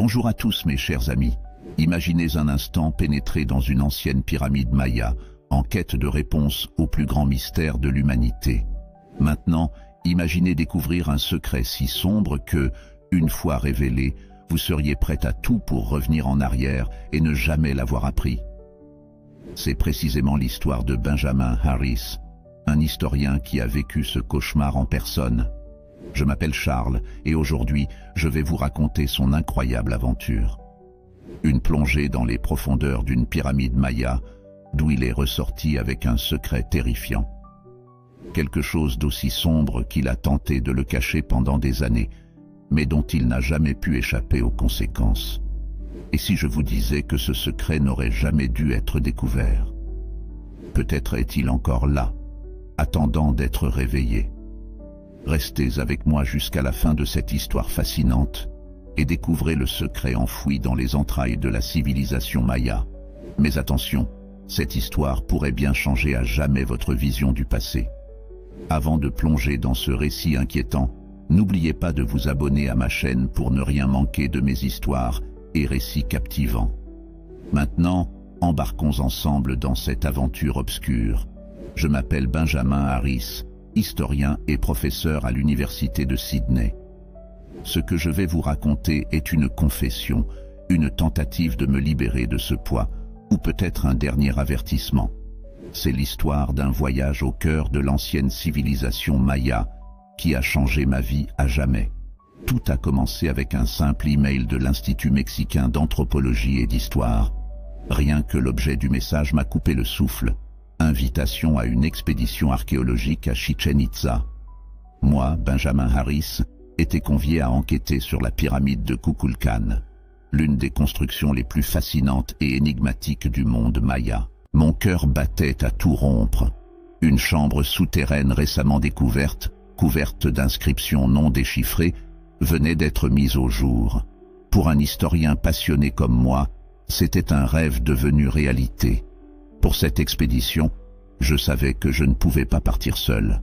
Bonjour à tous mes chers amis. Imaginez un instant pénétrer dans une ancienne pyramide maya, en quête de réponse au plus grand mystère de l'humanité. Maintenant, imaginez découvrir un secret si sombre que, une fois révélé, vous seriez prêt à tout pour revenir en arrière et ne jamais l'avoir appris. C'est précisément l'histoire de Benjamin Harris, un historien qui a vécu ce cauchemar en personne. Je m'appelle Charles et aujourd'hui, je vais vous raconter son incroyable aventure. Une plongée dans les profondeurs d'une pyramide maya, d'où il est ressorti avec un secret terrifiant. Quelque chose d'aussi sombre qu'il a tenté de le cacher pendant des années, mais dont il n'a jamais pu échapper aux conséquences. Et si je vous disais que ce secret n'aurait jamais dû être découvert? Peut-être est-il encore là, attendant d'être réveillé. Restez avec moi jusqu'à la fin de cette histoire fascinante et découvrez le secret enfoui dans les entrailles de la civilisation maya. Mais attention, cette histoire pourrait bien changer à jamais votre vision du passé. Avant de plonger dans ce récit inquiétant, n'oubliez pas de vous abonner à ma chaîne pour ne rien manquer de mes histoires et récits captivants. Maintenant, embarquons ensemble dans cette aventure obscure. Je m'appelle Benjamin Harris, historien et professeur à l'université de Sydney. Ce que je vais vous raconter est une confession, une tentative de me libérer de ce poids, ou peut-être un dernier avertissement. C'est l'histoire d'un voyage au cœur de l'ancienne civilisation maya qui a changé ma vie à jamais. Tout a commencé avec un simple email de l'Institut mexicain d'anthropologie et d'histoire. Rien que l'objet du message m'a coupé le souffle. Invitation à une expédition archéologique à Chichen Itza. Moi, Benjamin Harris, étais convié à enquêter sur la pyramide de Kukulkan, l'une des constructions les plus fascinantes et énigmatiques du monde maya. Mon cœur battait à tout rompre. Une chambre souterraine récemment découverte, couverte d'inscriptions non déchiffrées, venait d'être mise au jour. Pour un historien passionné comme moi, c'était un rêve devenu réalité. Pour cette expédition, je savais que je ne pouvais pas partir seul.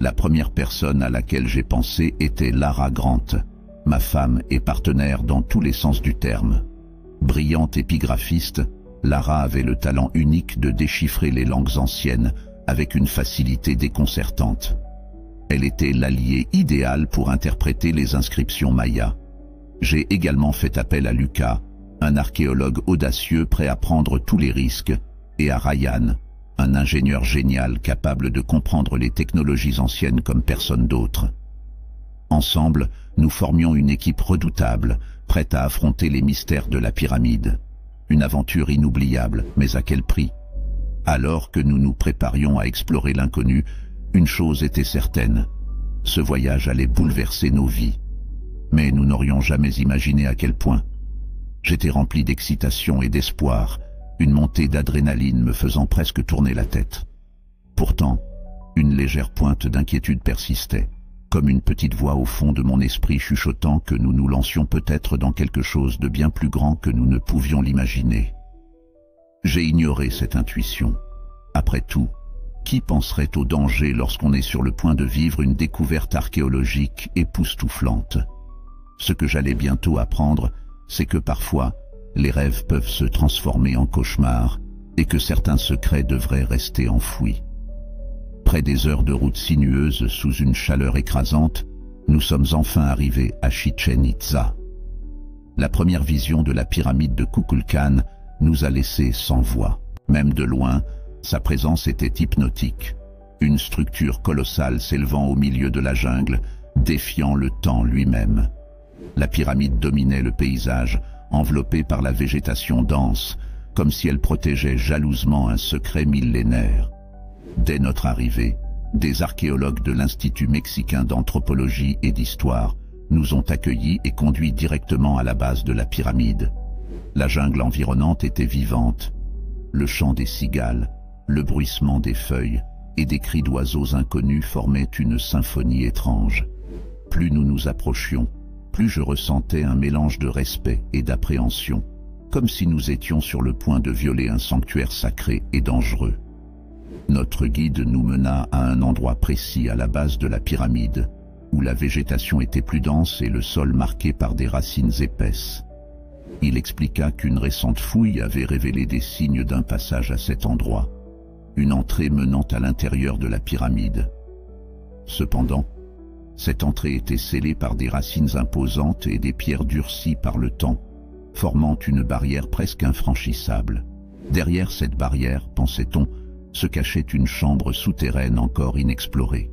La première personne à laquelle j'ai pensé était Lara Grant, ma femme et partenaire dans tous les sens du terme. Brillante épigraphiste, Lara avait le talent unique de déchiffrer les langues anciennes avec une facilité déconcertante. Elle était l'alliée idéale pour interpréter les inscriptions mayas. J'ai également fait appel à Lucas, un archéologue audacieux prêt à prendre tous les risques, et à Ryan, un ingénieur génial capable de comprendre les technologies anciennes comme personne d'autre. Ensemble, nous formions une équipe redoutable, prête à affronter les mystères de la pyramide. Une aventure inoubliable, mais à quel prix? Alors que nous nous préparions à explorer l'inconnu, une chose était certaine, ce voyage allait bouleverser nos vies. Mais nous n'aurions jamais imaginé à quel point. J'étais rempli d'excitation et d'espoir, une montée d'adrénaline me faisant presque tourner la tête. Pourtant, une légère pointe d'inquiétude persistait, comme une petite voix au fond de mon esprit chuchotant que nous nous lancions peut-être dans quelque chose de bien plus grand que nous ne pouvions l'imaginer. J'ai ignoré cette intuition. Après tout, qui penserait au danger lorsqu'on est sur le point de vivre une découverte archéologique époustouflante? Ce que j'allais bientôt apprendre, c'est que parfois, les rêves peuvent se transformer en cauchemars et que certains secrets devraient rester enfouis. Après des heures de route sinueuse sous une chaleur écrasante, nous sommes enfin arrivés à Chichen Itza. La première vision de la pyramide de Kukulkan nous a laissés sans voix. Même de loin, sa présence était hypnotique. Une structure colossale s'élevant au milieu de la jungle, défiant le temps lui-même. La pyramide dominait le paysage, enveloppée par la végétation dense, comme si elle protégeait jalousement un secret millénaire. Dès notre arrivée, des archéologues de l'Institut mexicain d'anthropologie et d'histoire nous ont accueillis et conduits directement à la base de la pyramide. La jungle environnante était vivante. Le chant des cigales, le bruissement des feuilles et des cris d'oiseaux inconnus formaient une symphonie étrange. Plus nous nous approchions, plus je ressentais un mélange de respect et d'appréhension, comme si nous étions sur le point de violer un sanctuaire sacré et dangereux. Notre guide nous mena à un endroit précis à la base de la pyramide, où la végétation était plus dense et le sol marqué par des racines épaisses. Il expliqua qu'une récente fouille avait révélé des signes d'un passage à cet endroit, une entrée menant à l'intérieur de la pyramide. Cependant, cette entrée était scellée par des racines imposantes et des pierres durcies par le temps, formant une barrière presque infranchissable. Derrière cette barrière, pensait-on, se cachait une chambre souterraine encore inexplorée.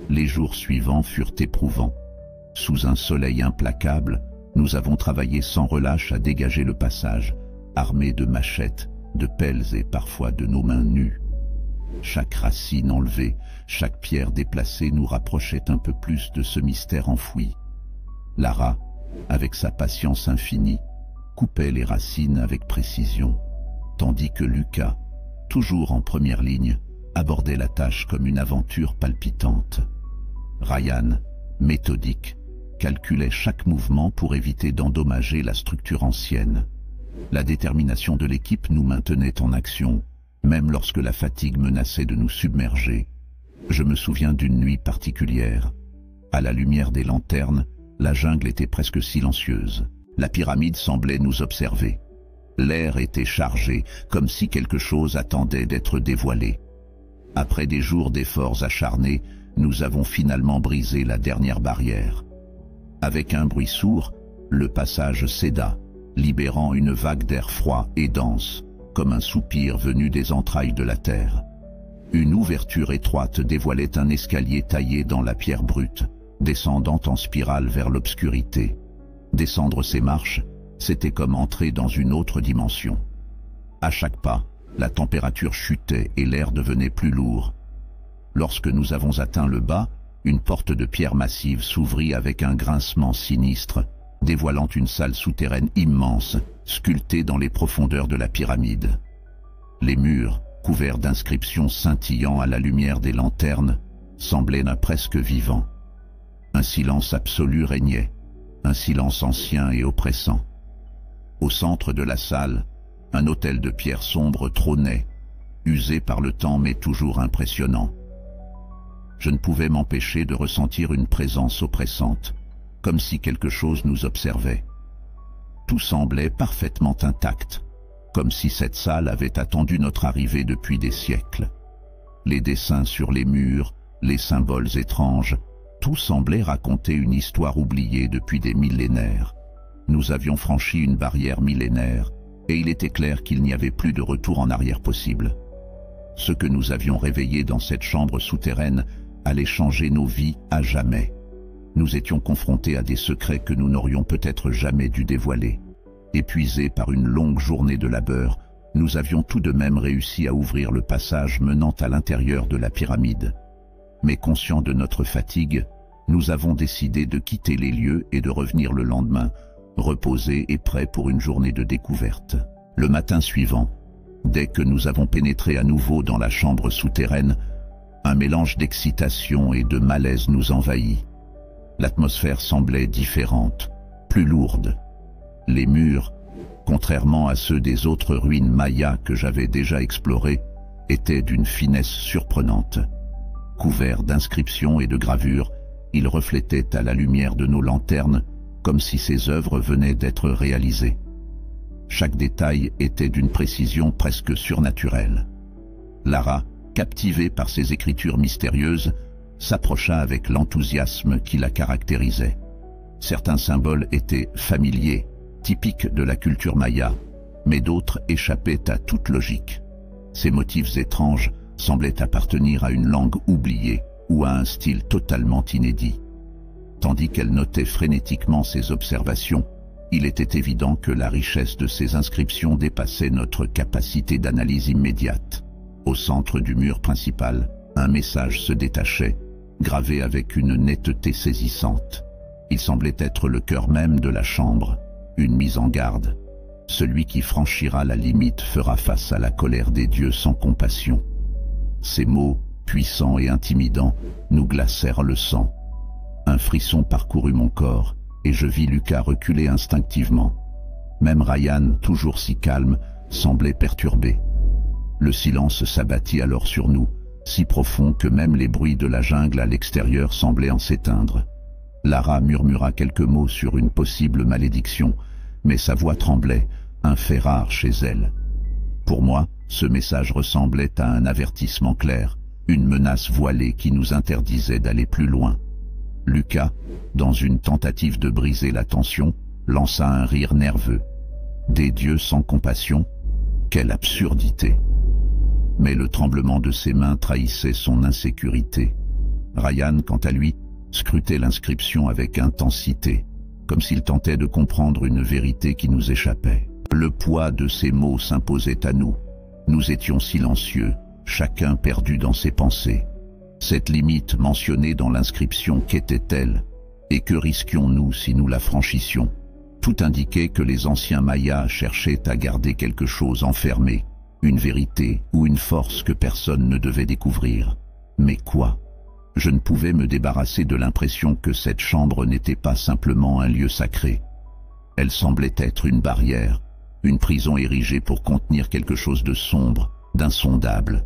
Les jours suivants furent éprouvants. Sous un soleil implacable, nous avons travaillé sans relâche à dégager le passage, armés de machettes, de pelles et parfois de nos mains nues. Chaque racine enlevée, chaque pierre déplacée nous rapprochait un peu plus de ce mystère enfoui. Lara, avec sa patience infinie, coupait les racines avec précision, tandis que Lucas, toujours en première ligne, abordait la tâche comme une aventure palpitante. Ryan, méthodique, calculait chaque mouvement pour éviter d'endommager la structure ancienne. La détermination de l'équipe nous maintenait en action, même lorsque la fatigue menaçait de nous submerger. Je me souviens d'une nuit particulière. À la lumière des lanternes, la jungle était presque silencieuse. La pyramide semblait nous observer. L'air était chargé, comme si quelque chose attendait d'être dévoilé. Après des jours d'efforts acharnés, nous avons finalement brisé la dernière barrière. Avec un bruit sourd, le passage céda, libérant une vague d'air froid et dense, comme un soupir venu des entrailles de la terre. Une ouverture étroite dévoilait un escalier taillé dans la pierre brute, descendant en spirale vers l'obscurité. Descendre ces marches, c'était comme entrer dans une autre dimension. À chaque pas, la température chutait et l'air devenait plus lourd. Lorsque nous avons atteint le bas, une porte de pierre massive s'ouvrit avec un grincement sinistre, dévoilant une salle souterraine immense, sculptée dans les profondeurs de la pyramide. Les murs, couverts d'inscriptions scintillant à la lumière des lanternes, semblaient d'un presque vivant. Un silence absolu régnait, un silence ancien et oppressant. Au centre de la salle, un autel de pierre sombre trônait, usé par le temps mais toujours impressionnant. Je ne pouvais m'empêcher de ressentir une présence oppressante, comme si quelque chose nous observait. Tout semblait parfaitement intact, comme si cette salle avait attendu notre arrivée depuis des siècles. Les dessins sur les murs, les symboles étranges, tout semblait raconter une histoire oubliée depuis des millénaires. Nous avions franchi une barrière millénaire, et il était clair qu'il n'y avait plus de retour en arrière possible. Ce que nous avions réveillé dans cette chambre souterraine allait changer nos vies à jamais. Nous étions confrontés à des secrets que nous n'aurions peut-être jamais dû dévoiler. Épuisés par une longue journée de labeur, nous avions tout de même réussi à ouvrir le passage menant à l'intérieur de la pyramide. Mais conscients de notre fatigue, nous avons décidé de quitter les lieux et de revenir le lendemain, reposés et prêts pour une journée de découverte. Le matin suivant, dès que nous avons pénétré à nouveau dans la chambre souterraine, un mélange d'excitation et de malaise nous envahit. L'atmosphère semblait différente, plus lourde. Les murs, contrairement à ceux des autres ruines mayas que j'avais déjà explorées, étaient d'une finesse surprenante. Couverts d'inscriptions et de gravures, ils reflétaient à la lumière de nos lanternes, comme si ces œuvres venaient d'être réalisées. Chaque détail était d'une précision presque surnaturelle. Lara, captivée par ces écritures mystérieuses, s'approcha avec l'enthousiasme qui la caractérisait. Certains symboles étaient familiers, typiques de la culture maya, mais d'autres échappaient à toute logique. Ces motifs étranges semblaient appartenir à une langue oubliée ou à un style totalement inédit. Tandis qu'elle notait frénétiquement ses observations, il était évident que la richesse de ces inscriptions dépassait notre capacité d'analyse immédiate. Au centre du mur principal, un message se détachait, gravé avec une netteté saisissante. Il semblait être le cœur même de la chambre, une mise en garde. Celui qui franchira la limite fera face à la colère des dieux sans compassion. Ces mots, puissants et intimidants, nous glacèrent le sang. Un frisson parcourut mon corps, et je vis Lucas reculer instinctivement. Même Ryan, toujours si calme, semblait perturbé. Le silence s'abattit alors sur nous, si profond que même les bruits de la jungle à l'extérieur semblaient en s'éteindre. Lara murmura quelques mots sur une possible malédiction, mais sa voix tremblait, un fait rare chez elle. Pour moi, ce message ressemblait à un avertissement clair, une menace voilée qui nous interdisait d'aller plus loin. Lucas, dans une tentative de briser la tension, lança un rire nerveux. Des dieux sans compassion? Quelle absurdité! Mais le tremblement de ses mains trahissait son insécurité. Ryan, quant à lui, scrutait l'inscription avec intensité, comme s'il tentait de comprendre une vérité qui nous échappait. Le poids de ces mots s'imposait à nous. Nous étions silencieux, chacun perdu dans ses pensées. Cette limite mentionnée dans l'inscription, qu'était-elle? Et que risquions-nous si nous la franchissions? Tout indiquait que les anciens Mayas cherchaient à garder quelque chose enfermé, une vérité ou une force que personne ne devait découvrir. Mais quoi? Je ne pouvais me débarrasser de l'impression que cette chambre n'était pas simplement un lieu sacré. Elle semblait être une barrière, une prison érigée pour contenir quelque chose de sombre, d'insondable.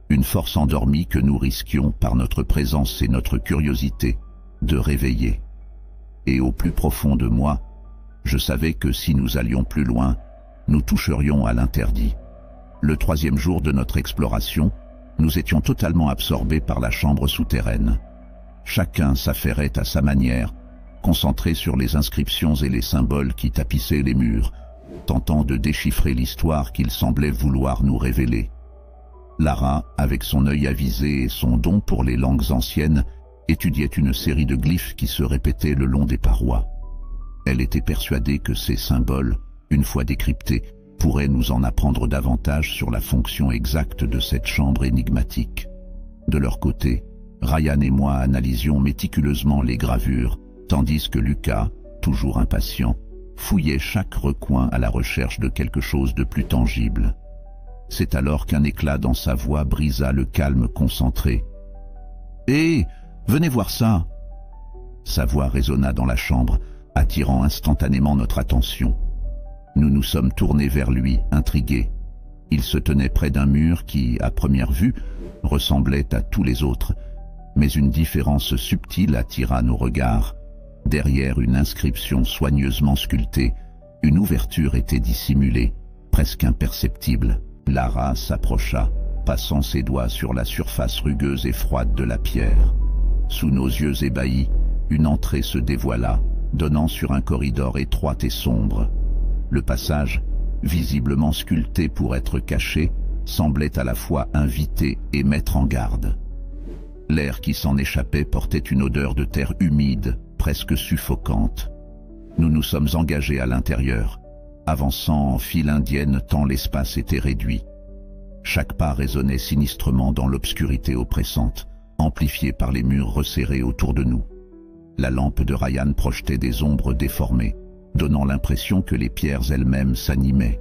Une force endormie que nous risquions, par notre présence et notre curiosité, de réveiller. Et au plus profond de moi, je savais que si nous allions plus loin, nous toucherions à l'interdit. Le 3e jour de notre exploration, nous étions totalement absorbés par la chambre souterraine. Chacun s'affairait à sa manière, concentré sur les inscriptions et les symboles qui tapissaient les murs, tentant de déchiffrer l'histoire qu'il semblait vouloir nous révéler. Lara, avec son œil avisé et son don pour les langues anciennes, étudiait une série de glyphes qui se répétaient le long des parois. Elle était persuadée que ces symboles, une fois décryptés, pourraient nous en apprendre davantage sur la fonction exacte de cette chambre énigmatique. De leur côté, Ryan et moi analysions méticuleusement les gravures, tandis que Lucas, toujours impatient, fouillait chaque recoin à la recherche de quelque chose de plus tangible. C'est alors qu'un éclat dans sa voix brisa le calme concentré. « Hé, venez voir ça !» Sa voix résonna dans la chambre, attirant instantanément notre attention. Nous nous sommes tournés vers lui, intrigués. Il se tenait près d'un mur qui, à première vue, ressemblait à tous les autres, mais une différence subtile attira nos regards. Derrière une inscription soigneusement sculptée, une ouverture était dissimulée, presque imperceptible. Lara s'approcha, passant ses doigts sur la surface rugueuse et froide de la pierre. Sous nos yeux ébahis, une entrée se dévoila, donnant sur un corridor étroit et sombre. Le passage, visiblement sculpté pour être caché, semblait à la fois inviter et mettre en garde. L'air qui s'en échappait portait une odeur de terre humide, presque suffocante. Nous nous sommes engagés à l'intérieur, avançant en file indienne tant l'espace était réduit. Chaque pas résonnait sinistrement dans l'obscurité oppressante, amplifiée par les murs resserrés autour de nous. La lampe de Ryan projetait des ombres déformées, donnant l'impression que les pierres elles-mêmes s'animaient.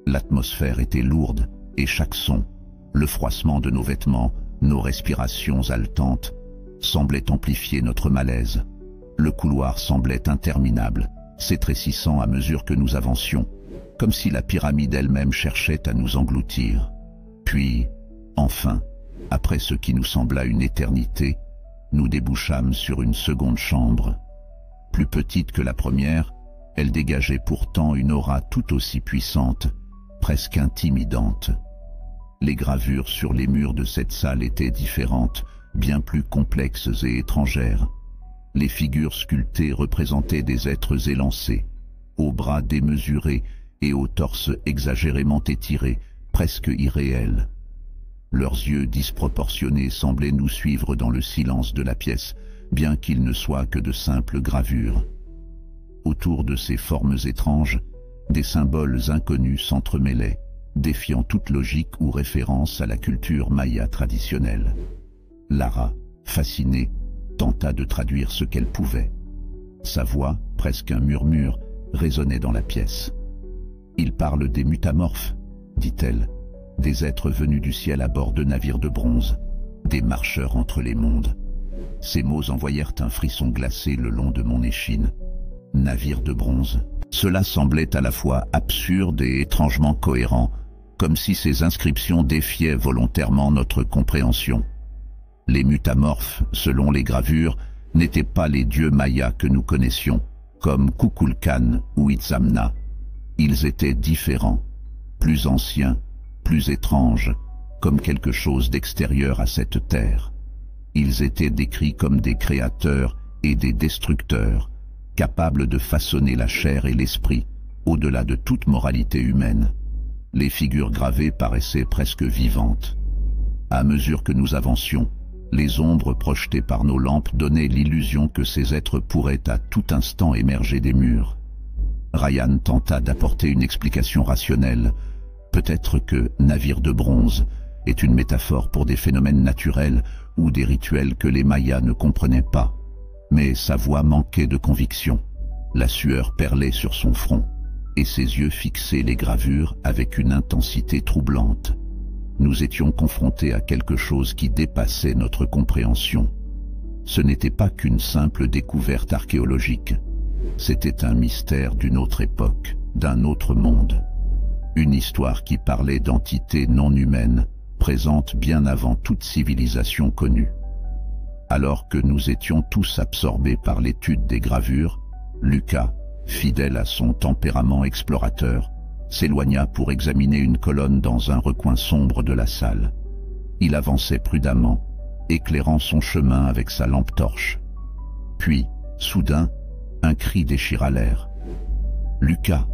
L'atmosphère était lourde, et chaque son, le froissement de nos vêtements, nos respirations haletantes, semblait amplifier notre malaise. Le couloir semblait interminable, s'étrécissant à mesure que nous avancions, comme si la pyramide elle-même cherchait à nous engloutir. Puis, enfin, après ce qui nous sembla une éternité, nous débouchâmes sur une seconde chambre. Plus petite que la première, elle dégageait pourtant une aura tout aussi puissante, presque intimidante. Les gravures sur les murs de cette salle étaient différentes, bien plus complexes et étrangères. Les figures sculptées représentaient des êtres élancés, aux bras démesurés et aux torses exagérément étirés, presque irréels. Leurs yeux disproportionnés semblaient nous suivre dans le silence de la pièce, bien qu'ils ne soient que de simples gravures. Autour de ces formes étranges, des symboles inconnus s'entremêlaient, défiant toute logique ou référence à la culture maya traditionnelle. Lara, fascinée, tenta de traduire ce qu'elle pouvait. Sa voix, presque un murmure, résonnait dans la pièce. « Il parle des mutamorphes, dit-elle, des êtres venus du ciel à bord de navires de bronze, des marcheurs entre les mondes. » Ces mots envoyèrent un frisson glacé le long de mon échine. Navires de bronze. Cela semblait à la fois absurde et étrangement cohérent, comme si ces inscriptions défiaient volontairement notre compréhension. Les mutamorphes, selon les gravures, n'étaient pas les dieux mayas que nous connaissions, comme Kukulkan ou Itzamna, Ils étaient différents, plus anciens, plus étranges, comme quelque chose d'extérieur à cette terre. Ils étaient décrits comme des créateurs et des destructeurs, capables de façonner la chair et l'esprit, au-delà de toute moralité humaine. Les figures gravées paraissaient presque vivantes. À mesure que nous avancions, les ombres projetées par nos lampes donnaient l'illusion que ces êtres pourraient à tout instant émerger des murs. Ryan tenta d'apporter une explication rationnelle. Peut-être que « navire de bronze » est une métaphore pour des phénomènes naturels ou des rituels que les Mayas ne comprenaient pas. Mais sa voix manquait de conviction. La sueur perlait sur son front, et ses yeux fixaient les gravures avec une intensité troublante. Nous étions confrontés à quelque chose qui dépassait notre compréhension. Ce n'était pas qu'une simple découverte archéologique. C'était un mystère d'une autre époque, d'un autre monde. Une histoire qui parlait d'entités non humaines, présentes bien avant toute civilisation connue. Alors que nous étions tous absorbés par l'étude des gravures, Lucas, fidèle à son tempérament explorateur, s'éloigna pour examiner une colonne dans un recoin sombre de la salle. Il avançait prudemment, éclairant son chemin avec sa lampe torche. Puis, soudain, un cri déchira l'air. « Lucas !»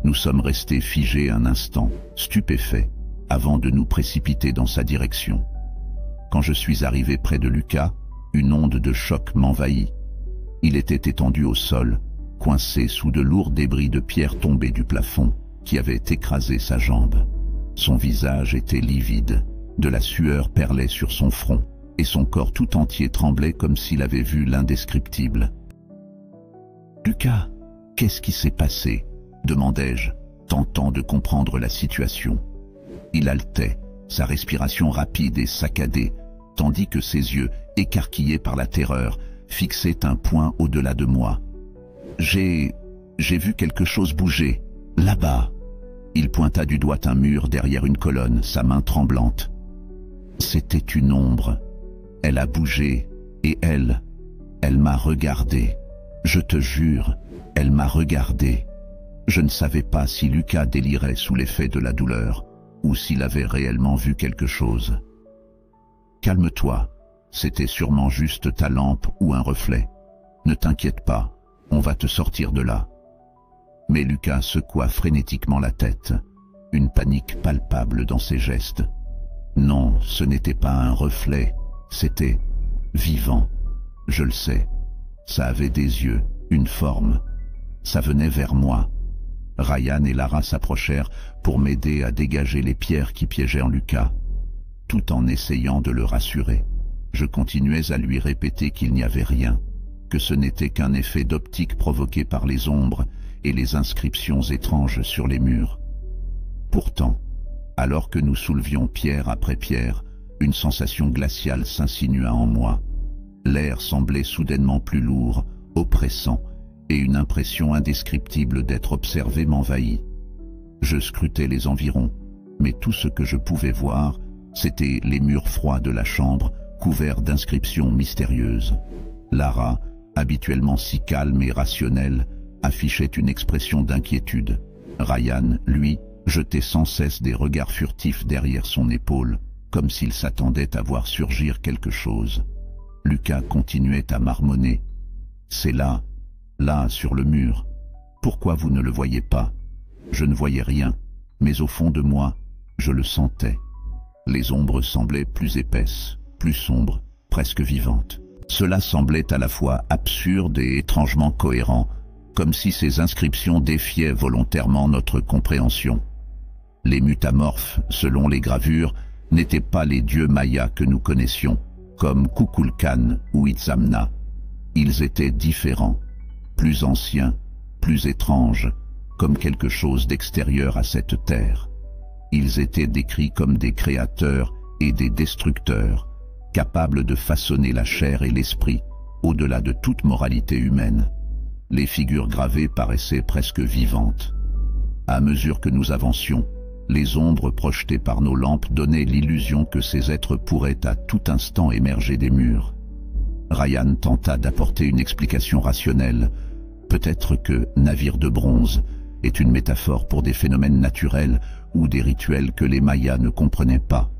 Nous sommes restés figés un instant, stupéfaits, avant de nous précipiter dans sa direction. Quand je suis arrivé près de Lucas, une onde de choc m'envahit. Il était étendu au sol, coincé sous de lourds débris de pierre tombés du plafond, qui avaient écrasé sa jambe. Son visage était livide, de la sueur perlait sur son front, et son corps tout entier tremblait comme s'il avait vu l'indescriptible. « Lucas, qu'est-ce qui s'est passé ?» demandai-je, tentant de comprendre la situation. Il haletait, sa respiration rapide et saccadée, tandis que ses yeux, écarquillés par la terreur, fixaient un point au-delà de moi. « J'ai vu quelque chose bouger, là-bas. » Il pointa du doigt un mur derrière une colonne, sa main tremblante. C'était une ombre. Elle a bougé, et elle m'a regardé. Je te jure, elle m'a regardé. Je ne savais pas si Lucas délirait sous l'effet de la douleur, ou s'il avait réellement vu quelque chose. « Calme-toi, c'était sûrement juste ta lampe ou un reflet. Ne t'inquiète pas, on va te sortir de là. » Mais Lucas secoua frénétiquement la tête, une panique palpable dans ses gestes. Non, ce n'était pas un reflet, c'était vivant. Je le sais, ça avait des yeux, une forme. Ça venait vers moi. Ryan et Lara s'approchèrent pour m'aider à dégager les pierres qui piégeaient en Lucas. Tout en essayant de le rassurer, je continuais à lui répéter qu'il n'y avait rien, que ce n'était qu'un effet d'optique provoqué par les ombres et les inscriptions étranges sur les murs. Pourtant, alors que nous soulevions pierre après pierre, une sensation glaciale s'insinua en moi. L'air semblait soudainement plus lourd, oppressant, et une impression indescriptible d'être observé m'envahit. Je scrutais les environs, mais tout ce que je pouvais voir, c'étaient les murs froids de la chambre, couverts d'inscriptions mystérieuses. Lara, habituellement si calme et rationnelle, affichait une expression d'inquiétude. Ryan, lui, jetait sans cesse des regards furtifs derrière son épaule, comme s'il s'attendait à voir surgir quelque chose. Lucas continuait à marmonner. « C'est là, là, sur le mur. Pourquoi vous ne le voyez pas ?» Je ne voyais rien, mais au fond de moi, je le sentais. Les ombres semblaient plus épaisses, plus sombres, presque vivantes. Cela semblait à la fois absurde et étrangement cohérent, comme si ces inscriptions défiaient volontairement notre compréhension. Les mutamorphes, selon les gravures, n'étaient pas les dieux mayas que nous connaissions, comme Kukulkan ou Itzamna. Ils étaient différents, plus anciens, plus étranges, comme quelque chose d'extérieur à cette terre. Ils étaient décrits comme des créateurs et des destructeurs, capables de façonner la chair et l'esprit, au-delà de toute moralité humaine. Les figures gravées paraissaient presque vivantes. À mesure que nous avancions, les ombres projetées par nos lampes donnaient l'illusion que ces êtres pourraient à tout instant émerger des murs. Ryan tenta d'apporter une explication rationnelle. Peut-être que « navire de bronze » est une métaphore pour des phénomènes naturels ou des rituels que les Mayas ne comprenaient pas.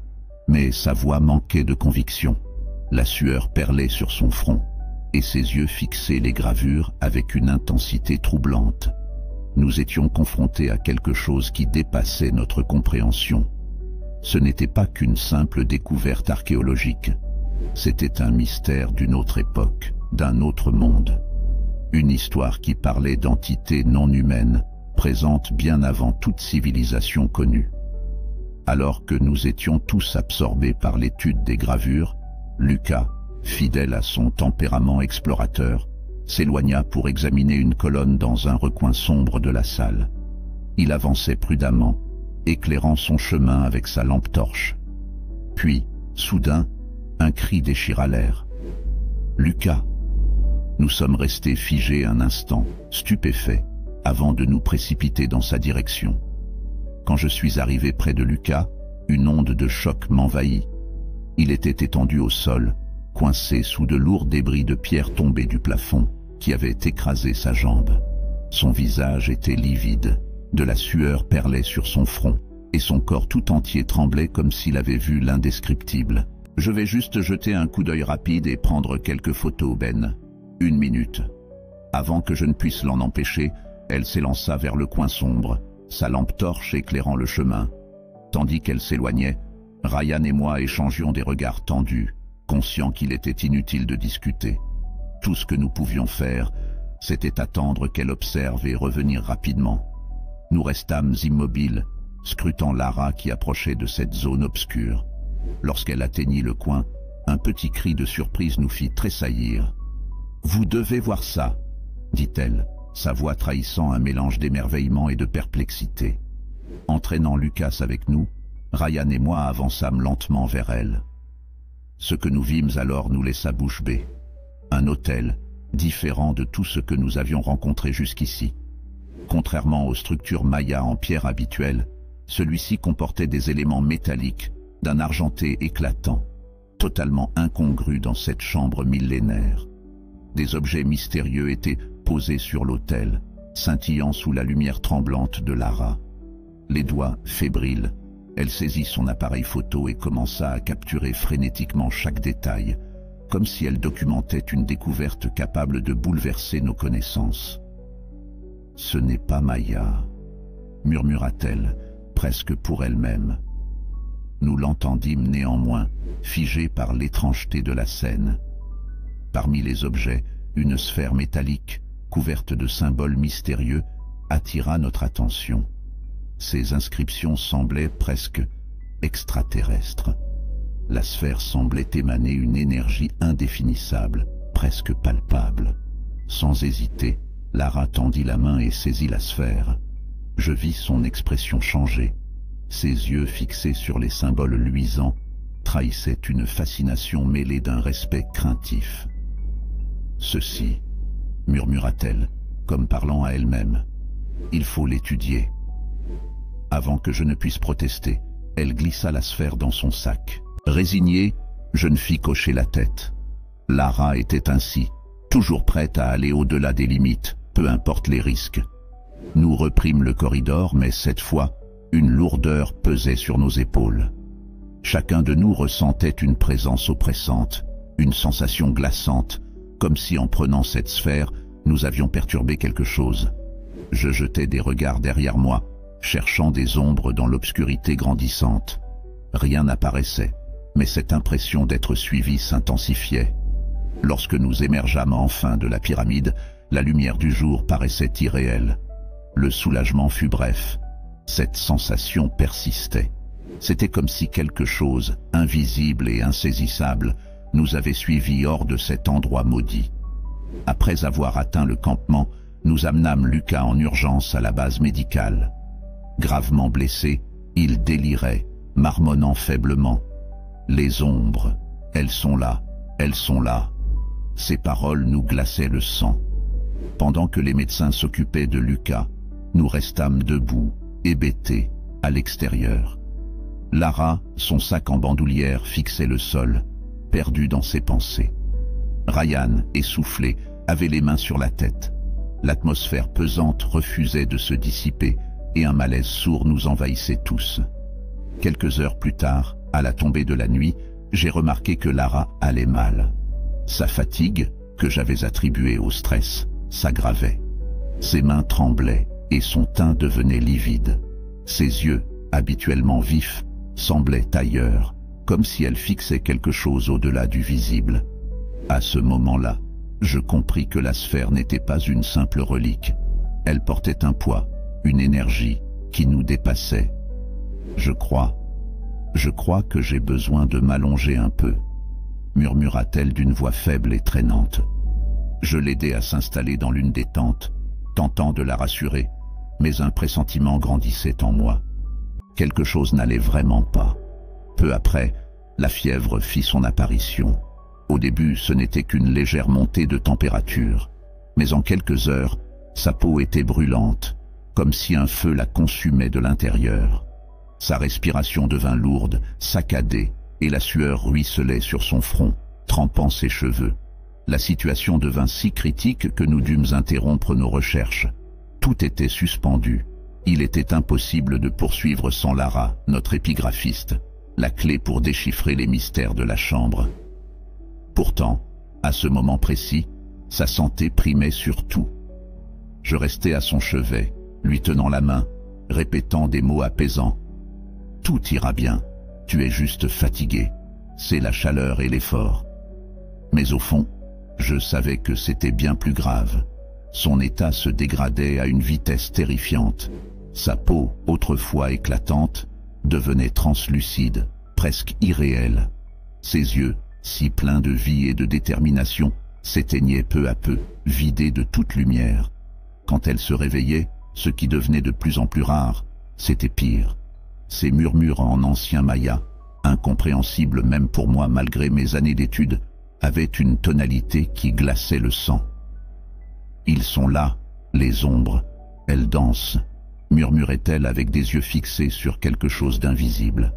Mais sa voix manquait de conviction. La sueur perlait sur son front, et ses yeux fixaient les gravures avec une intensité troublante. Nous étions confrontés à quelque chose qui dépassait notre compréhension. Ce n'était pas qu'une simple découverte archéologique. C'était un mystère d'une autre époque, d'un autre monde. Une histoire qui parlait d'entités non humaines, présentes bien avant toute civilisation connue. Alors que nous étions tous absorbés par l'étude des gravures, Lucas, fidèle à son tempérament explorateur, s'éloigna pour examiner une colonne dans un recoin sombre de la salle. Il avançait prudemment, éclairant son chemin avec sa lampe torche. Puis, soudain, un cri déchira l'air. « Lucas !» Nous sommes restés figés un instant, stupéfaits, avant de nous précipiter dans sa direction. Quand je suis arrivé près de Lucas, une onde de choc m'envahit. Il était étendu au sol, coincé sous de lourds débris de pierre tombés du plafond, qui avaient écrasé sa jambe. Son visage était livide, de la sueur perlait sur son front, et son corps tout entier tremblait comme s'il avait vu l'indescriptible. « Je vais juste jeter un coup d'œil rapide et prendre quelques photos, Ben. 1 minute. » Avant que je ne puisse l'en empêcher, elle s'élança vers le coin sombre, sa lampe torche éclairant le chemin. Tandis qu'elle s'éloignait, Ryan et moi échangions des regards tendus, conscients qu'il était inutile de discuter. Tout ce que nous pouvions faire, c'était attendre qu'elle observe et revenir rapidement. Nous restâmes immobiles, scrutant Lara qui approchait de cette zone obscure. Lorsqu'elle atteignit le coin, un petit cri de surprise nous fit tressaillir. « Vous devez voir ça !» dit-elle, sa voix trahissant un mélange d'émerveillement et de perplexité. Entraînant Lucas avec nous, Ryan et moi avançâmes lentement vers elle. Ce que nous vîmes alors nous laissa bouche bée. Un hôtel, différent de tout ce que nous avions rencontré jusqu'ici. Contrairement aux structures mayas en pierre habituelles, celui-ci comportait des éléments métalliques, d'un argenté éclatant, totalement incongru dans cette chambre millénaire. Des objets mystérieux étaient posés sur l'autel, scintillant sous la lumière tremblante de Lara. Les doigts fébriles, elle saisit son appareil photo et commença à capturer frénétiquement chaque détail, comme si elle documentait une découverte capable de bouleverser nos connaissances. « Ce n'est pas Maya », murmura-t-elle, presque pour elle-même. Nous l'entendîmes néanmoins, figés par l'étrangeté de la scène. Parmi les objets, une sphère métallique, couverte de symboles mystérieux, attira notre attention. Ces inscriptions semblaient presque extraterrestres. La sphère semblait émaner une énergie indéfinissable, presque palpable. Sans hésiter, Lara tendit la main et saisit la sphère. Je vis son expression changer. Ses yeux fixés sur les symboles luisants trahissaient une fascination mêlée d'un respect craintif. « Ceci, » murmura-t-elle, comme parlant à elle-même. « Il faut l'étudier. » Avant que je ne puisse protester, elle glissa la sphère dans son sac. Résignée, je ne fis qu'hocher la tête. Lara était ainsi, toujours prête à aller au-delà des limites, peu importe les risques. Nous reprîmes le corridor, mais cette fois, une lourdeur pesait sur nos épaules. Chacun de nous ressentait une présence oppressante, une sensation glaçante, comme si en prenant cette sphère, nous avions perturbé quelque chose. Je jetai des regards derrière moi, cherchant des ombres dans l'obscurité grandissante. Rien n'apparaissait, mais cette impression d'être suivi s'intensifiait. Lorsque nous émergeâmes enfin de la pyramide, la lumière du jour paraissait irréelle. Le soulagement fut bref. Cette sensation persistait. C'était comme si quelque chose, invisible et insaisissable, nous avait suivis hors de cet endroit maudit. Après avoir atteint le campement, nous amenâmes Lucas en urgence à la base médicale. Gravement blessé, il délirait, marmonnant faiblement. « Les ombres, elles sont là, elles sont là. » Ces paroles nous glaçaient le sang. Pendant que les médecins s'occupaient de Lucas, nous restâmes debout, hébétés, à l'extérieur. Lara, son sac en bandoulière, fixait le sol, perdu dans ses pensées. Ryan, essoufflé, avait les mains sur la tête. L'atmosphère pesante refusait de se dissiper et un malaise sourd nous envahissait tous. Quelques heures plus tard, à la tombée de la nuit, j'ai remarqué que Lara allait mal. Sa fatigue, que j'avais attribuée au stress, s'aggravait. Ses mains tremblaient et son teint devenait livide. Ses yeux, habituellement vifs, semblaient ailleurs, comme si elle fixait quelque chose au-delà du visible. À ce moment-là, je compris que la sphère n'était pas une simple relique. Elle portait un poids, une énergie qui nous dépassait. Je crois que j'ai besoin de m'allonger un peu, murmura-t-elle d'une voix faible et traînante. Je l'aidai à s'installer dans l'une des tentes, tentant de la rassurer, mais un pressentiment grandissait en moi. Quelque chose n'allait vraiment pas. Peu après, la fièvre fit son apparition. Au début, ce n'était qu'une légère montée de température, mais en quelques heures, sa peau était brûlante, comme si un feu la consumait de l'intérieur. Sa respiration devint lourde, saccadée, et la sueur ruisselait sur son front, trempant ses cheveux. La situation devint si critique que nous dûmes interrompre nos recherches. Tout était suspendu. Il était impossible de poursuivre sans Lara, notre épigraphiste, la clé pour déchiffrer les mystères de la chambre. Pourtant, à ce moment précis, sa santé primait sur tout. Je restais à son chevet, lui tenant la main, répétant des mots apaisants. « Tout ira bien, tu es juste fatigué, c'est la chaleur et l'effort. » Mais au fond, je savais que c'était bien plus grave. Son état se dégradait à une vitesse terrifiante. Sa peau, autrefois éclatante, devenait translucide, presque irréelle. Ses yeux, si pleins de vie et de détermination, s'éteignaient peu à peu, vidés de toute lumière. Quand elle se réveillait, ce qui devenait de plus en plus rare, c'était pire. Ses murmures en ancien maya, incompréhensibles même pour moi malgré mes années d'études, avaient une tonalité qui glaçait le sang. « Ils sont là, les ombres, elles dansent », murmurait-elle avec des yeux fixés sur quelque chose d'invisible.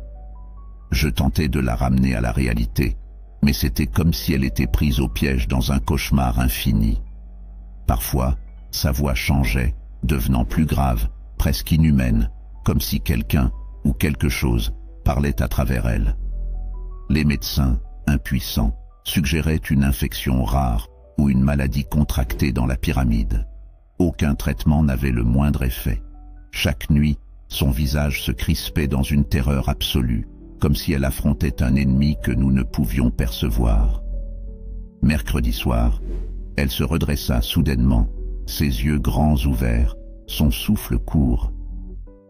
Je tentais de la ramener à la réalité, mais c'était comme si elle était prise au piège dans un cauchemar infini. Parfois, sa voix changeait, devenant plus grave, presque inhumaine, comme si quelqu'un ou quelque chose parlait à travers elle. Les médecins, impuissants, suggéraient une infection rare ou une maladie contractée dans la pyramide. Aucun traitement n'avait le moindre effet. Chaque nuit, son visage se crispait dans une terreur absolue, comme si elle affrontait un ennemi que nous ne pouvions percevoir. Mercredi soir, elle se redressa soudainement, ses yeux grands ouverts, son souffle court.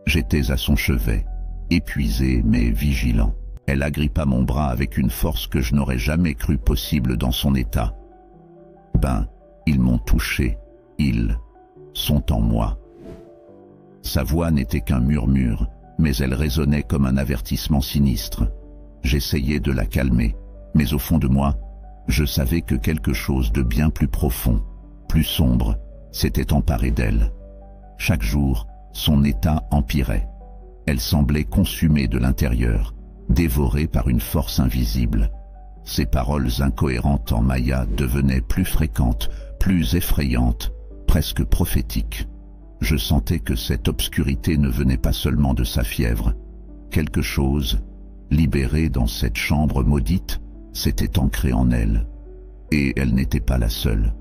J'étais à son chevet, épuisé mais vigilant. Elle agrippa mon bras avec une force que je n'aurais jamais cru possible dans son état. « Ben, ils m'ont touché, ils sont en moi. » Sa voix n'était qu'un murmure, mais elle résonnait comme un avertissement sinistre. J'essayais de la calmer, mais au fond de moi, je savais que quelque chose de bien plus profond, plus sombre, s'était emparé d'elle. Chaque jour, son état empirait. Elle semblait consumée de l'intérieur, dévorée par une force invisible. Ses paroles incohérentes en maya devenaient plus fréquentes, plus effrayantes, presque prophétiques. Je sentais que cette obscurité ne venait pas seulement de sa fièvre. Quelque chose, libéré dans cette chambre maudite, s'était ancré en elle. Et elle n'était pas la seule.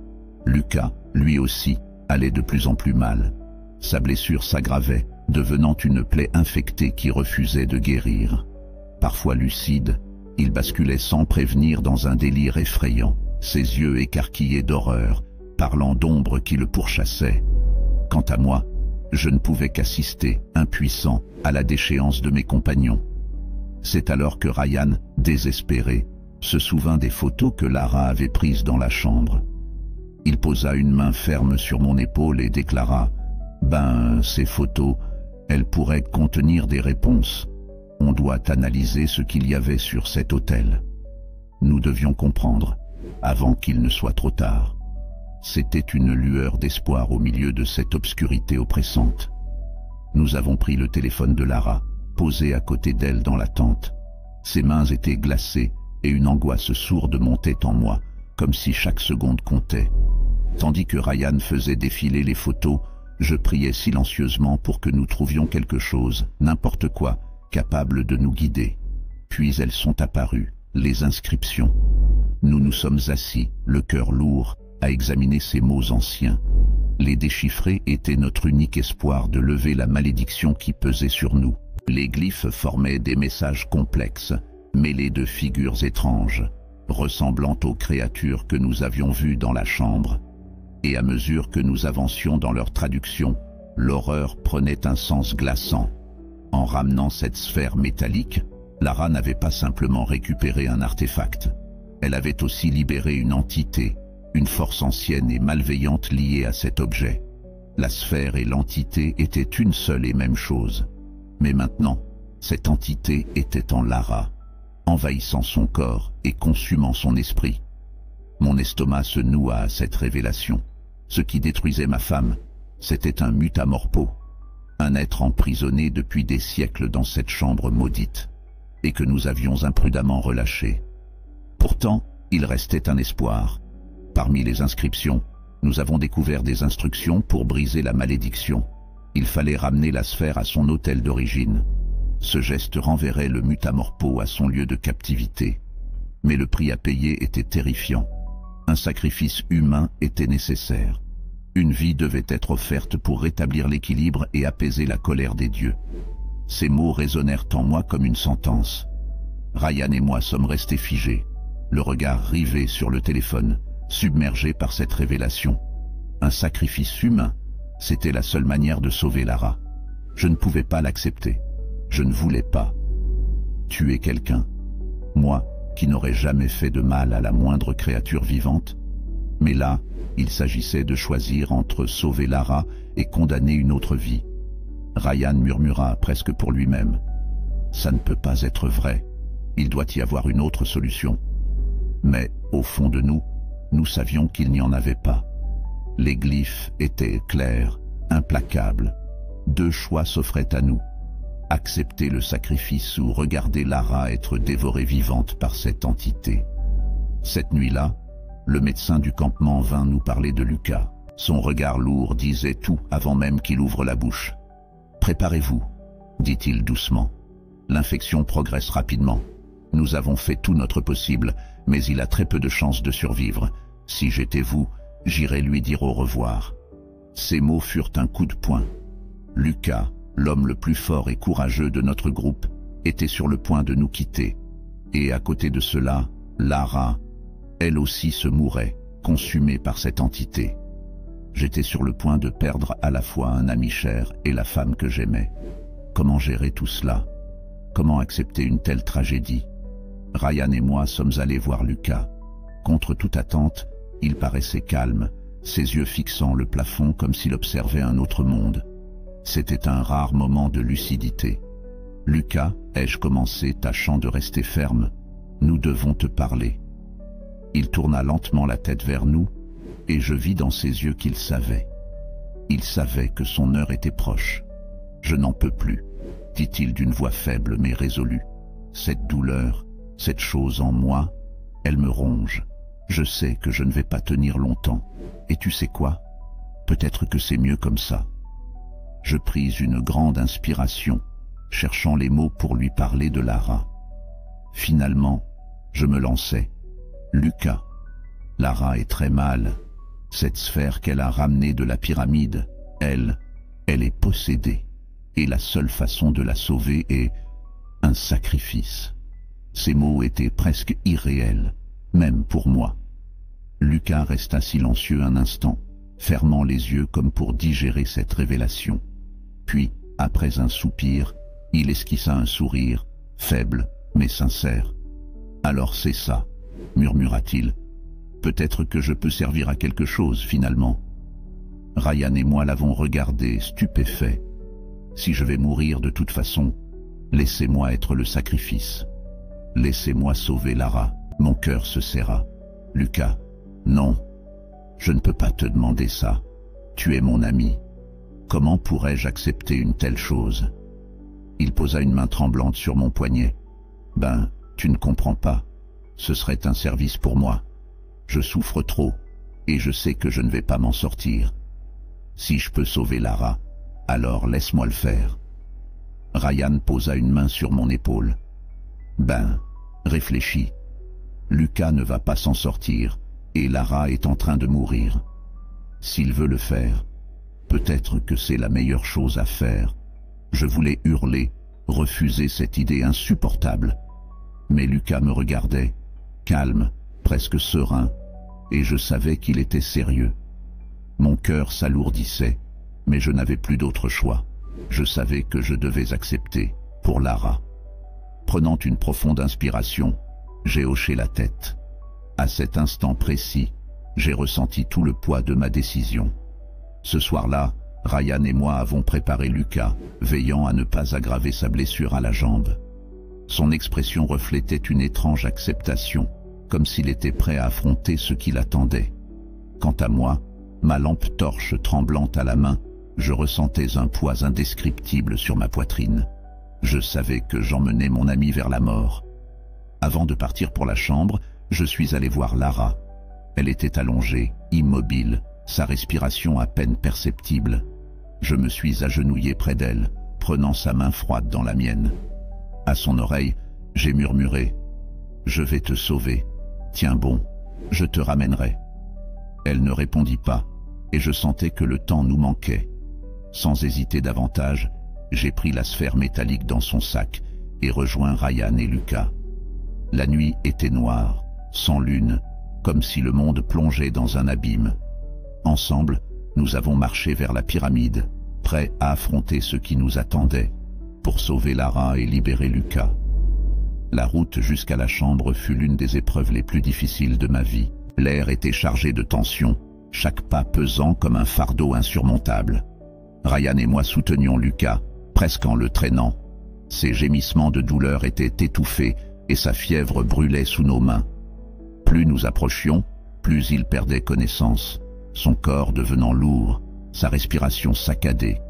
Lucas, lui aussi, allait de plus en plus mal. Sa blessure s'aggravait, devenant une plaie infectée qui refusait de guérir. Parfois lucide, il basculait sans prévenir dans un délire effrayant, ses yeux écarquillés d'horreur, parlant d'ombres qui le pourchassaient. Quant à moi, je ne pouvais qu'assister, impuissant, à la déchéance de mes compagnons. C'est alors que Ryan, désespéré, se souvint des photos que Lara avait prises dans la chambre. Il posa une main ferme sur mon épaule et déclara « Ben, ces photos, elles pourraient contenir des réponses. On doit analyser ce qu'il y avait sur cet autel. » Nous devions comprendre, avant qu'il ne soit trop tard. C'était une lueur d'espoir au milieu de cette obscurité oppressante. Nous avons pris le téléphone de Lara, posé à côté d'elle dans la tente. Ses mains étaient glacées et une angoisse sourde montait en moi, comme si chaque seconde comptait. Tandis que Ryan faisait défiler les photos, je priais silencieusement pour que nous trouvions quelque chose, n'importe quoi, capable de nous guider. Puis elles sont apparues, les inscriptions. Nous nous sommes assis, le cœur lourd, à examiner ces mots anciens. Les déchiffrer était notre unique espoir de lever la malédiction qui pesait sur nous. Les glyphes formaient des messages complexes, mêlés de figures étranges, ressemblant aux créatures que nous avions vues dans la chambre. Et à mesure que nous avancions dans leur traduction, l'horreur prenait un sens glaçant. En ramenant cette sphère métallique, Lara n'avait pas simplement récupéré un artefact. Elle avait aussi libéré une entité, une force ancienne et malveillante liée à cet objet. La sphère et l'entité étaient une seule et même chose. Mais maintenant, cette entité était en Lara, envahissant son corps et consumant son esprit. Mon estomac se noua à cette révélation. Ce qui détruisait ma femme, c'était un mutamorpo, un être emprisonné depuis des siècles dans cette chambre maudite, et que nous avions imprudemment relâché. Pourtant, il restait un espoir. Parmi les inscriptions, nous avons découvert des instructions pour briser la malédiction. Il fallait ramener la sphère à son hôtel d'origine. Ce geste renverrait le mutamorpo à son lieu de captivité. Mais le prix à payer était terrifiant. Un sacrifice humain était nécessaire. Une vie devait être offerte pour rétablir l'équilibre et apaiser la colère des dieux. Ces mots résonnèrent en moi comme une sentence. Ryan et moi sommes restés figés, le regard rivé sur le téléphone, submergés par cette révélation. Un sacrifice humain, c'était la seule manière de sauver Lara. Je ne pouvais pas l'accepter. Je ne voulais pas tuer quelqu'un. Moi, qui n'aurais jamais fait de mal à la moindre créature vivante. Mais là, il s'agissait de choisir entre sauver Lara et condamner une autre vie. Ryan murmura presque pour lui-même. Ça ne peut pas être vrai. Il doit y avoir une autre solution. Mais, au fond de nous, nous savions qu'il n'y en avait pas. Les glyphes étaient clairs, implacables. Deux choix s'offraient à nous. Accepter le sacrifice ou regarder Lara être dévorée vivante par cette entité. Cette nuit-là, le médecin du campement vint nous parler de Lucas. Son regard lourd disait tout avant même qu'il ouvre la bouche. « Préparez-vous », dit-il doucement. « L'infection progresse rapidement. Nous avons fait tout notre possible, mais il a très peu de chances de survivre. Si j'étais vous, j'irais lui dire au revoir. » Ces mots furent un coup de poing. Lucas, l'homme le plus fort et courageux de notre groupe, était sur le point de nous quitter. Et à côté de cela, Lara, elle aussi se mourait, consumée par cette entité. J'étais sur le point de perdre à la fois un ami cher et la femme que j'aimais. Comment gérer tout cela? Comment accepter une telle tragédie? Ryan et moi sommes allés voir Lucas. Contre toute attente, il paraissait calme, ses yeux fixant le plafond comme s'il observait un autre monde. C'était un rare moment de lucidité. « Lucas, ai-je commencé, tâchant de rester ferme, nous devons te parler. » Il tourna lentement la tête vers nous, et je vis dans ses yeux qu'il savait. Il savait que son heure était proche. « Je n'en peux plus, » dit-il d'une voix faible mais résolue. « Cette douleur, cette chose en moi, elle me ronge. Je sais que je ne vais pas tenir longtemps. Et tu sais quoi? Peut-être que c'est mieux comme ça. » Je pris une grande inspiration, cherchant les mots pour lui parler de Lara. Finalement, je me lançai. « Lucas, Lara est très mal. Cette sphère qu'elle a ramenée de la pyramide, elle est possédée. Et la seule façon de la sauver est un sacrifice. » Ces mots étaient presque irréels, même pour moi. Lucas resta silencieux un instant, fermant les yeux comme pour digérer cette révélation. Puis, après un soupir, il esquissa un sourire, faible mais sincère. « Alors c'est ça, » murmura-t-il. « Peut-être que je peux servir à quelque chose finalement. » Ryan et moi l'avons regardé, stupéfaits. « Si je vais mourir de toute façon, laissez-moi être le sacrifice. Laissez-moi sauver Lara. » Mon cœur se serra. « Lucas, non, je ne peux pas te demander ça. Tu es mon ami. Comment pourrais-je accepter une telle chose ?» Il posa une main tremblante sur mon poignet. « Tu ne comprends pas. Ce serait un service pour moi. Je souffre trop. et je sais que je ne vais pas m'en sortir. Si je peux sauver Lara, alors laisse-moi le faire. Ryan posa une main sur mon épaule. Ben, réfléchis. Lucas ne va pas s'en sortir, et Lara est en train de mourir. S'il veut le faire, peut-être que c'est la meilleure chose à faire. Je voulais hurler, refuser cette idée insupportable. Mais Lucas me regardait, calme, presque serein, et je savais qu'il était sérieux. Mon cœur s'alourdissait, mais je n'avais plus d'autre choix. Je savais que je devais accepter, pour Lara. Prenant une profonde inspiration, j'ai hoché la tête. À cet instant précis, j'ai ressenti tout le poids de ma décision. Ce soir-là, Ryan et moi avons préparé Lucas, veillant à ne pas aggraver sa blessure à la jambe. Son expression reflétait une étrange acceptation, comme s'il était prêt à affronter ce qui l'attendait. Quant à moi, ma lampe torche tremblante à la main, je ressentais un poids indescriptible sur ma poitrine. Je savais que j'emmenais mon ami vers la mort. Avant de partir pour la chambre, je suis allé voir Lara. Elle était allongée, immobile, sa respiration à peine perceptible. Je me suis agenouillé près d'elle, prenant sa main froide dans la mienne. À son oreille, j'ai murmuré « Je vais te sauver. Tiens bon, je te ramènerai. » Elle ne répondit pas, et je sentais que le temps nous manquait. Sans hésiter davantage, j'ai pris la sphère métallique dans son sac et rejoint Ryan et Lucas. La nuit était noire, sans lune, comme si le monde plongeait dans un abîme. Ensemble, nous avons marché vers la pyramide, prêts à affronter ce qui nous attendait, pour sauver Lara et libérer Lucas. La route jusqu'à la chambre fut l'une des épreuves les plus difficiles de ma vie. L'air était chargé de tension, chaque pas pesant comme un fardeau insurmontable. Ryan et moi soutenions Lucas, presque en le traînant. Ses gémissements de douleur étaient étouffés et sa fièvre brûlait sous nos mains. Plus nous approchions, plus il perdait connaissance, son corps devenant lourd, sa respiration saccadée.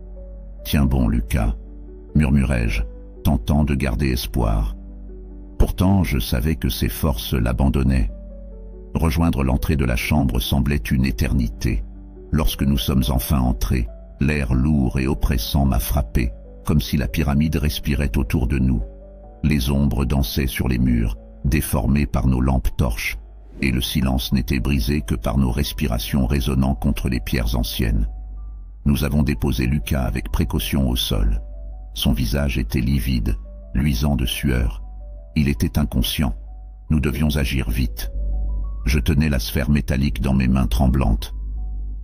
« Tiens bon, Lucas », murmurai-je, tentant de garder espoir. Pourtant, je savais que ses forces l'abandonnaient. Rejoindre l'entrée de la chambre semblait une éternité. Lorsque nous sommes enfin entrés, l'air lourd et oppressant m'a frappé, comme si la pyramide respirait autour de nous. Les ombres dansaient sur les murs, déformées par nos lampes torches, et le silence n'était brisé que par nos respirations résonnant contre les pierres anciennes. Nous avons déposé Lucas avec précaution au sol. Son visage était livide, luisant de sueur. Il était inconscient. Nous devions agir vite. Je tenais la sphère métallique dans mes mains tremblantes.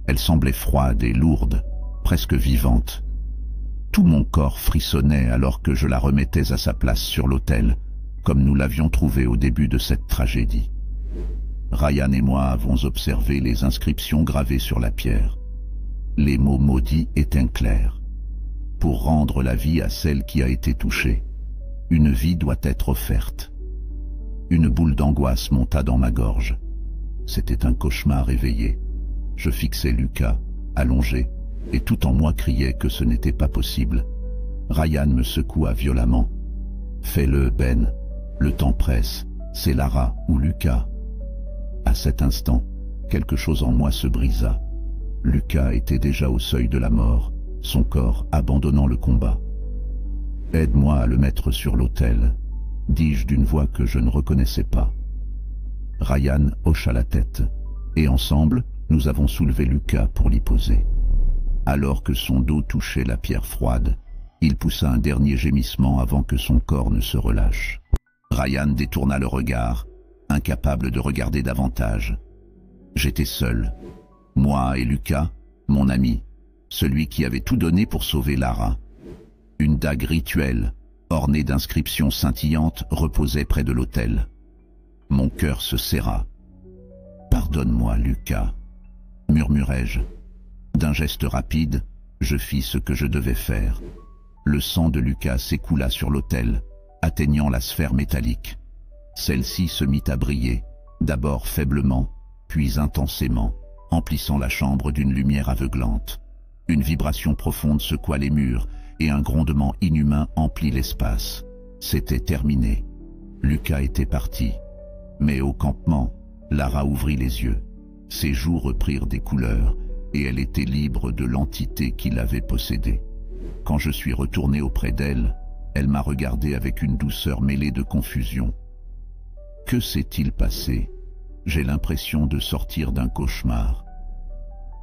Elle semblait froide et lourde, presque vivante. Tout mon corps frissonnait alors que je la remettais à sa place sur l'autel, comme nous l'avions trouvée au début de cette tragédie. Ryan et moi avons observé les inscriptions gravées sur la pierre. Les mots maudits étaient clairs. Pour rendre la vie à celle qui a été touchée, une vie doit être offerte. Une boule d'angoisse monta dans ma gorge. C'était un cauchemar éveillé. Je fixais Lucas, allongé, et tout en moi criait que ce n'était pas possible. Ryan me secoua violemment. « Fais-le, Ben. Le temps presse. C'est Lara ou Lucas. » À cet instant, quelque chose en moi se brisa. Lucas était déjà au seuil de la mort, son corps abandonnant le combat. « Aide-moi à le mettre sur l'autel », dis-je d'une voix que je ne reconnaissais pas. Ryan hocha la tête, et ensemble, nous avons soulevé Lucas pour l'y poser. Alors que son dos touchait la pierre froide, il poussa un dernier gémissement avant que son corps ne se relâche. Ryan détourna le regard, incapable de regarder davantage. J'étais seul, moi et Lucas, mon ami, celui qui avait tout donné pour sauver Lara. Une dague rituelle, ornée d'inscriptions scintillantes, reposait près de l'autel. Mon cœur se serra. « Pardonne-moi, Lucas », murmurai-je. D'un geste rapide, je fis ce que je devais faire. Le sang de Lucas s'écoula sur l'autel, atteignant la sphère métallique. Celle-ci se mit à briller, d'abord faiblement, puis intensément, emplissant la chambre d'une lumière aveuglante. Une vibration profonde secoua les murs, et un grondement inhumain emplit l'espace. C'était terminé. Lucas était parti. Mais au campement, Lara ouvrit les yeux. Ses joues reprirent des couleurs, et elle était libre de l'entité qui l'avait possédée. Quand je suis retourné auprès d'elle, elle m'a regardé avec une douceur mêlée de confusion. Que s'est-il passé? J'ai l'impression de sortir d'un cauchemar.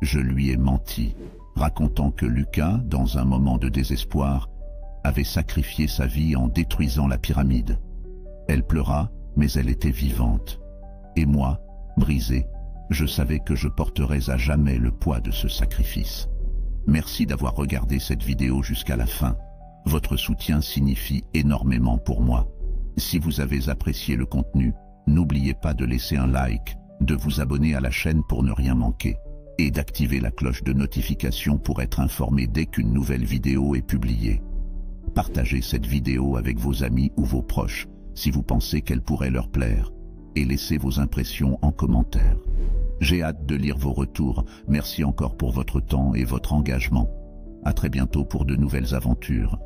Je lui ai menti, racontant que Lucas, dans un moment de désespoir, avait sacrifié sa vie en détruisant la pyramide. Elle pleura, mais elle était vivante. Et moi, brisé, je savais que je porterais à jamais le poids de ce sacrifice. Merci d'avoir regardé cette vidéo jusqu'à la fin. Votre soutien signifie énormément pour moi. Si vous avez apprécié le contenu, n'oubliez pas de laisser un like, de vous abonner à la chaîne pour ne rien manquer, et d'activer la cloche de notification pour être informé dès qu'une nouvelle vidéo est publiée. Partagez cette vidéo avec vos amis ou vos proches, si vous pensez qu'elle pourrait leur plaire, et laissez vos impressions en commentaire. J'ai hâte de lire vos retours. Merci encore pour votre temps et votre engagement. À très bientôt pour de nouvelles aventures.